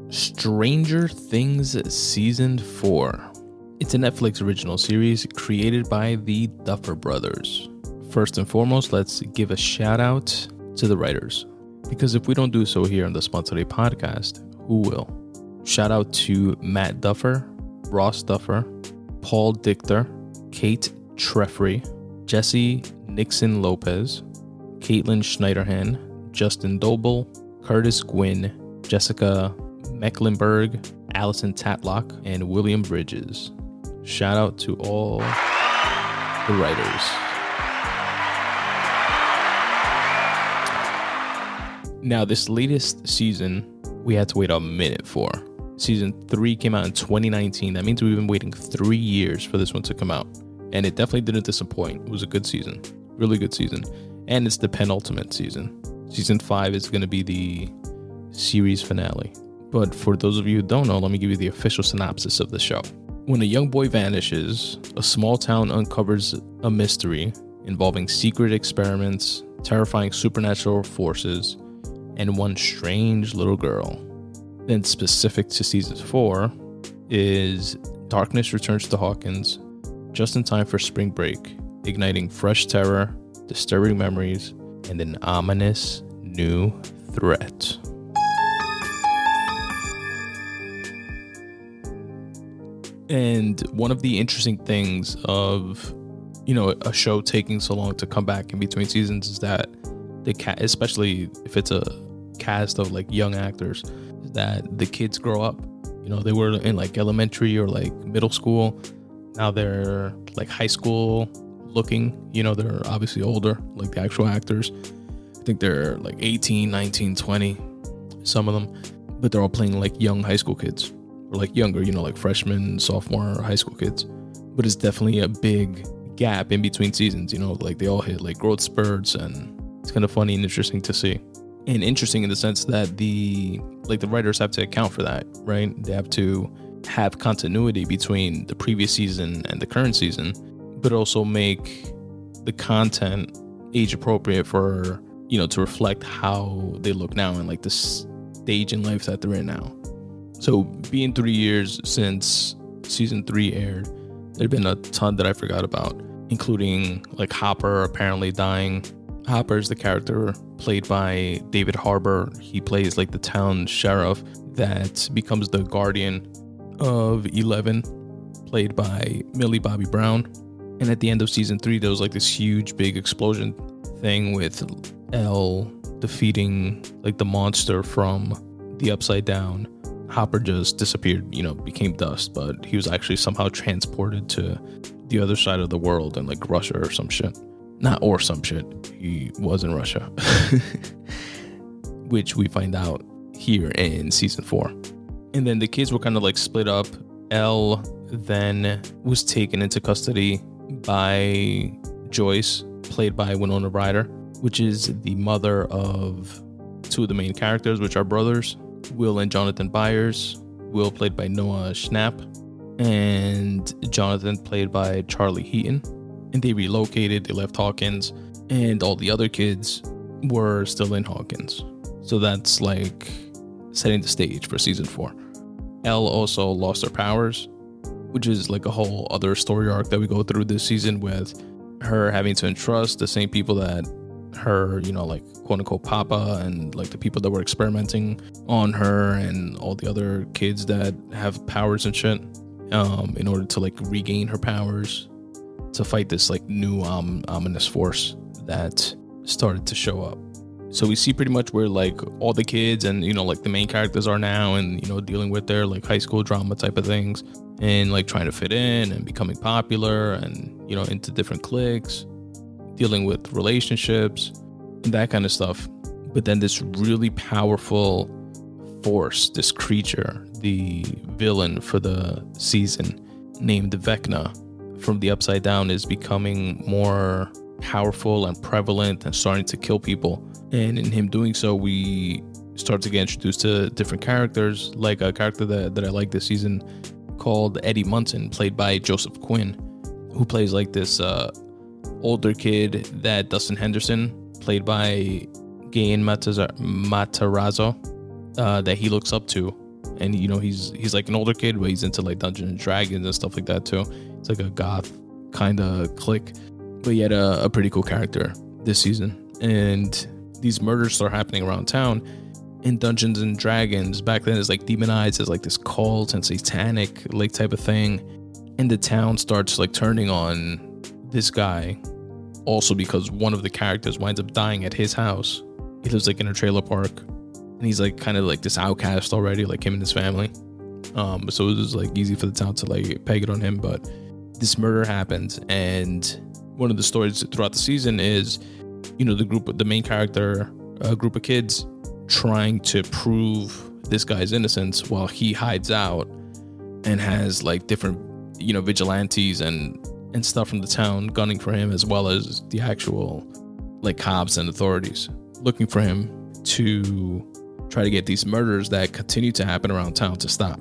Stranger Things Season 4. It's a Netflix original series created by the Duffer Brothers. First and foremost, let's give a shout out to the writers, because if we don't do so here on the Spun Today Podcast, who will? Shout out to Matt Duffer, Ross Duffer, Paul Dichter, Kate Treffry, Jesse Nixon Lopez, Caitlin Schneiderhan, Justin Doble, Curtis Gwynn, Jessica Mecklenburg, Allison Tatlock, and William Bridges. Shout out to all the writers. Now, this latest season, we had to wait a minute for. Season 3 came out in 2019. That means we've been waiting 3 years for this one to come out. And it definitely didn't disappoint. It was a good season. Really good season. And it's the penultimate season. Season 5 is going to be the series finale. But for those of you who don't know, let me give you the official synopsis of the show. When a young boy vanishes, a small town uncovers a mystery involving secret experiments, terrifying supernatural forces, and one strange little girl. Then specific to season 4 is darkness returns to Hawkins just in time for spring break, igniting fresh terror, disturbing memories, and an ominous new threat. And one of the interesting things of, a show taking so long to come back in between seasons is that especially if it's a cast of like young actors, that the kids grow up. They were in like elementary or like middle school. Now they're like high school looking. They're obviously older, like the actual actors. I think they're like 18, 19, 20, some of them. But they're all playing like young high school kids. Or like younger, like freshman, sophomore, high school kids. But it's definitely a big gap in between seasons, like they all hit like growth spurts, and it's kind of funny and interesting to see. And interesting in the sense that the writers have to account for that, right? They have to have continuity between the previous season and the current season, but also make the content age appropriate for, to reflect how they look now and like the stage in life that they're in now. So being 3 years since season 3 aired, there have been a ton that I forgot about, including like Hopper apparently dying. Hopper is the character played by David Harbour. He plays like the town sheriff that becomes the guardian of 11, played by Millie Bobby Brown. And at the end of season 3, there was like this huge big explosion thing with Elle defeating like the monster from the Upside Down. Hopper just disappeared, became dust, but he was actually somehow transported to the other side of the world in like Russia or some shit. He was in Russia, which we find out here in season 4. And then the kids were kind of like split up. Elle then was taken into custody by Joyce, played by Winona Ryder, which is the mother of 2 of the main characters, which are brothers, Will and Jonathan Byers. Will played by Noah Schnapp, and Jonathan played by Charlie Heaton. And they relocated, they left Hawkins, and all the other kids were still in Hawkins. So that's like setting the stage for season 4. Elle also lost her powers, which is like a whole other story arc that we go through this season, with her having to entrust the same people that her, like quote unquote papa, and like the people that were experimenting on her and all the other kids that have powers and shit, in order to like regain her powers to fight this like new ominous force that started to show up. So we see pretty much where like all the kids and like the main characters are now, and dealing with their like high school drama type of things, and like trying to fit in and becoming popular, and into different cliques, dealing with relationships and that kind of stuff. But then this really powerful force, this creature, the villain for the season, named Vecna from the Upside Down, is becoming more powerful and prevalent and starting to kill people. And in him doing so, we start to get introduced to different characters, like a character that I like this season called Eddie Munson, played by Joseph Quinn, who plays like this older kid that Dustin Henderson, played by Gain Matarazzo, that he looks up to And he's like an older kid, but he's into like Dungeons and Dragons and stuff like that too. It's like a goth kind of clique, but he had a pretty cool character this season. And these murders start happening around town. In Dungeons and Dragons back then, it's like demonized as like this cult and satanic like type of thing, and the town starts like turning on this guy, also because one of the characters winds up dying at his house. He lives like in a trailer park, and he's like kind of like this outcast already, like him and his family. So it was like easy for the town to like peg it on him. But this murder happens, and one of the stories throughout the season is, the main character, a group of kids trying to prove this guy's innocence while he hides out and has like different, vigilantes and stuff from the town gunning for him, as well as the actual like cops and authorities looking for him to try to get these murders that continue to happen around town to stop.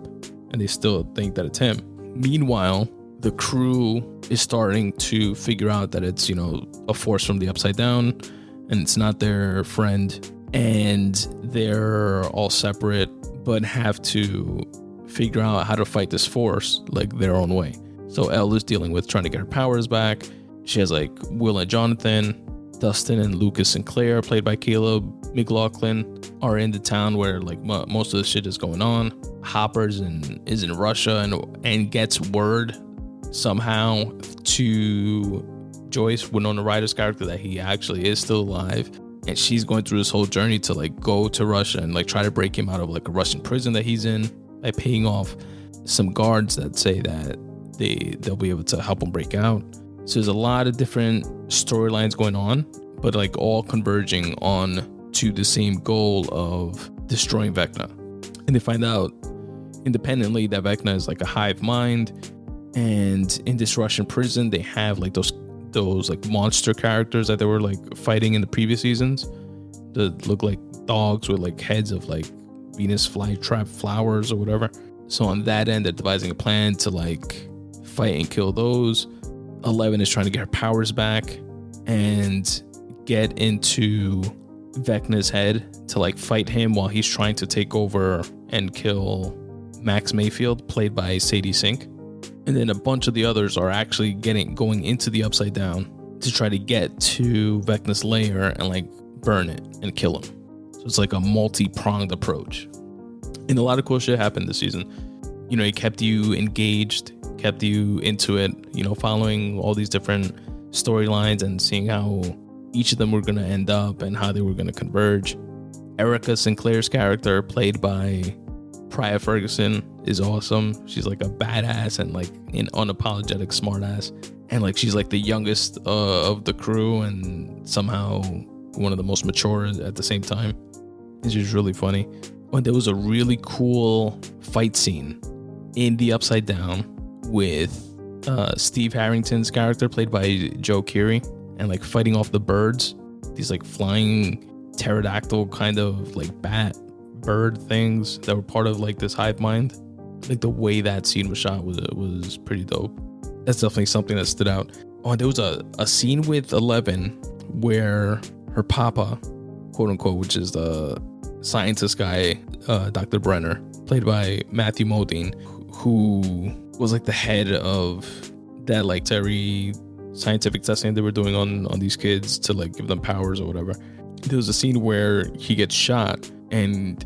And they still think that it's him. Meanwhile, the crew is starting to figure out that it's, a force from the upside down, and it's not their friend. And they're all separate, but have to figure out how to fight this force like their own way. So Elle is dealing with trying to get her powers back. She has like Will and Jonathan, Dustin and Lucas Sinclair, played by Caleb McLaughlin, are in the town where like most of the shit is going on. Hopper is in Russia and gets word somehow to Joyce, Winona Ryder's character, that he actually is still alive. And she's going through this whole journey to like go to Russia and like try to break him out of like a Russian prison that he's in by paying off some guards that say that they'll be able to help him break out. So there's a lot of different storylines going on, but like all converging on to the same goal of destroying Vecna. And they find out independently that Vecna is like a hive mind, and in this Russian prison they have like those like monster characters that they were like fighting in the previous seasons that look like dogs with like heads of like Venus flytrap flowers or whatever. So on that end, they're devising a plan to like fight and kill those. 11 is trying to get her powers back and get into Vecna's head to like fight him while he's trying to take over and kill Max Mayfield, played by Sadie Sink. And then a bunch of the others are actually going into the upside down to try to get to Vecna's lair and like burn it and kill him. So it's like a multi-pronged approach. And a lot of cool shit happened this season. It kept you engaged, kept you into it, following all these different storylines and seeing how each of them were going to end up and how they were going to converge. Erica Sinclair's character, played by Priya Ferguson, is awesome. She's like a badass and like an unapologetic smartass, and like she's like the youngest of the crew and somehow one of the most mature at the same time. It's just really funny. And there was a really cool fight scene in the Upside Down with Steve Harrington's character, played by Joe Keery, and like fighting off the birds, these like flying pterodactyl kind of like bat bird things that were part of like this hive mind. Like the way that scene was shot was pretty dope. That's definitely something that stood out. Oh, there was a scene with 11 where her papa, quote unquote, which is the scientist guy, Dr. Brenner, played by Matthew Modine, who was like the head of that like scientific testing they were doing on these kids to like give them powers or whatever. There was a scene where he gets shot and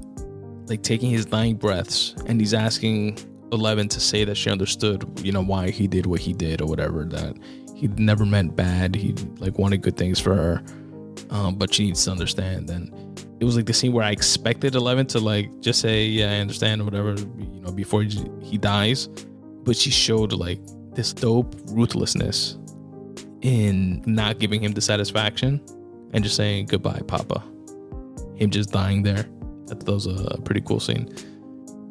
like taking his dying breaths, and he's asking 11 to say that she understood, why he did what he did or whatever, that he never meant bad. He like wanted good things for her, but she needs to understand. And it was like the scene where I expected 11 to like just say, yeah, I understand or whatever, before he dies. But she showed like this dope ruthlessness in not giving him the satisfaction and just saying goodbye, Papa. Him just dying there. That was a pretty cool scene.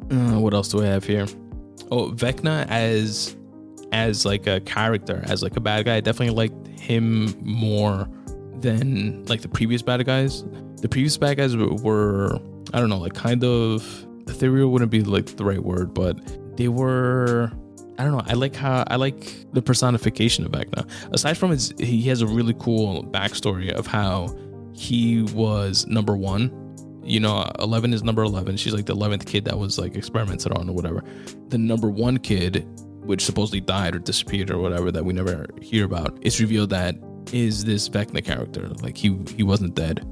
What else do I have here? Oh, Vecna as like a character, as like a bad guy. I definitely liked him more than like the previous bad guys. The previous bad guys were, I don't know, like kind of ethereal wouldn't be like the right word, but they were, I don't know. I like the personification of Vecna. Aside from he has a really cool backstory of how he was number one You know, 11 is number 11. She's like the 11th kid that was like experimented on or whatever. The number 1 kid, which supposedly died or disappeared or whatever, that we never hear about, it's revealed that is this Vecna character. Like he wasn't dead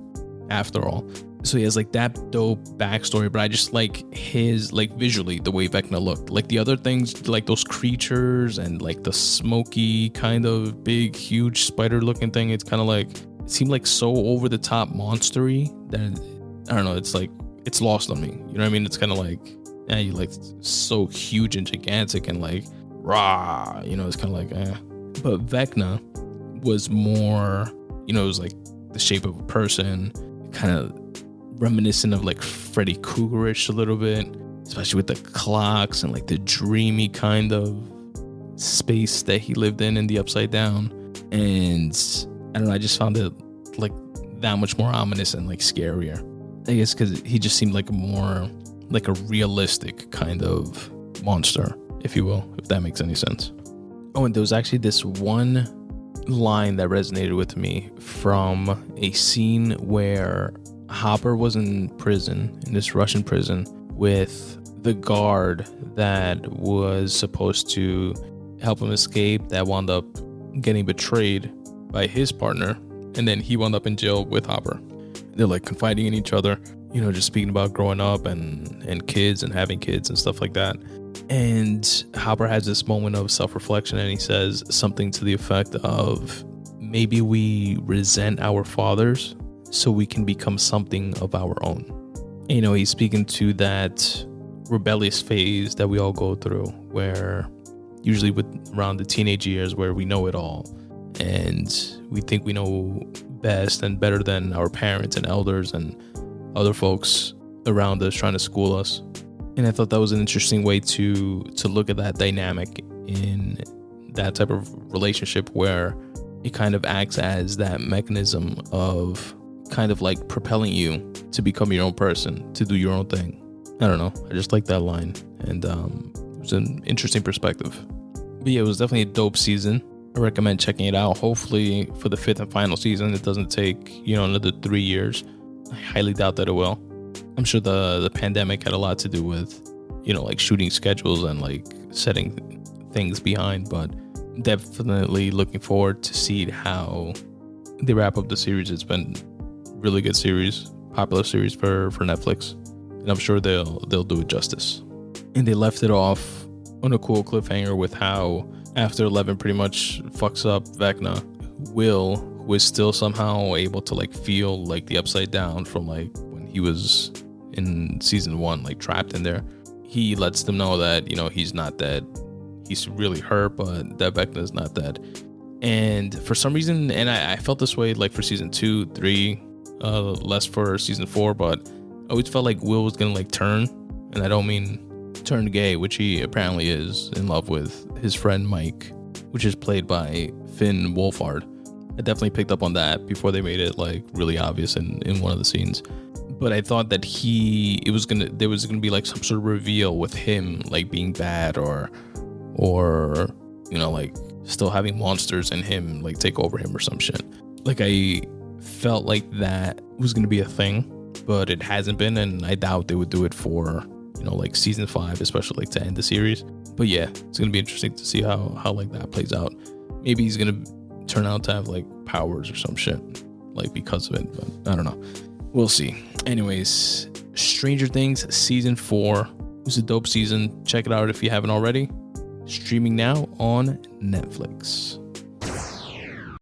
after all. So he has like that dope backstory, but I just like his, like visually, the way Vecna looked. Like the other things, like those creatures and like the smoky kind of big, huge spider looking thing, it's kind of like, it seemed like so over the top monstery that, I don't know, it's like, it's lost on me. You know what I mean? It's kind of like, yeah, you like so huge and gigantic and like, rah, you know, it's kind of like, eh. But Vecna was more, you know, it was like the shape of a person, kind of reminiscent of like Freddy Kruegerish a little bit, especially with the clocks and like the dreamy kind of space that he lived in the Upside Down. And I don't know, I just found it like that much more ominous and like scarier. I guess because he just seemed like more like a realistic kind of monster, if you will, if that makes any sense. Oh, and there was actually this one line that resonated with me from a scene where Hopper was in prison, in this Russian prison, with the guard that was supposed to help him escape, that wound up getting betrayed by his partner, and then he wound up in jail with Hopper. They're like confiding in each other, you know, just speaking about growing up and kids and having kids and stuff like that. And Hopper has this moment of self-reflection, and he says something to the effect of, maybe we resent our fathers so we can become something of our own. And, you know, he's speaking to that rebellious phase that we all go through, where usually around the teenage years, where we know it all and we think we know best and better than our parents and elders and other folks around us trying to school us. And I thought that was an interesting way to look at that dynamic in that type of relationship, where it kind of acts as that mechanism of kind of like propelling you to become your own person, to do your own thing. I don't know. I just like that line. And it was an interesting perspective. But yeah, it was definitely a dope season. I recommend checking it out. Hopefully for the 5th and final season, it doesn't take, you know, another 3 years. I highly doubt that it will. I'm sure the pandemic had a lot to do with, you know, like shooting schedules and like setting things behind, but definitely looking forward to see how they wrap up the series. It's been a really good series, popular series for Netflix, and I'm sure they'll do it justice. And they left it off on a cool cliffhanger with how after 11 pretty much fucks up Vecna, Will, who is still somehow able to like feel like the Upside Down from like when he was in season 1, like trapped in there, he lets them know that, you know, he's not dead. He's really hurt, but that Vecna is not dead. And for some reason, and I felt this way like for season 2, 3, less for season 4, but I always felt like Will was gonna like turn, and I don't mean turn gay, which he apparently is in love with his friend Mike, which is played by Finn Wolfhard. I definitely picked up on that before they made it like really obvious in one of the scenes. But I thought that there was gonna be like some sort of reveal with him like being bad or you know, like still having monsters in him like take over him or some shit. Like I felt like that was gonna be a thing, but it hasn't been, and I doubt they would do it for, you know, like season 5, especially like to end the series. But yeah, it's gonna be interesting to see how like that plays out. Maybe he's gonna turn out to have like powers or some shit like because of it, but I don't know. We'll see. Anyways, Stranger Things season 4 was a dope season. Check it out if you haven't already. Streaming now on Netflix.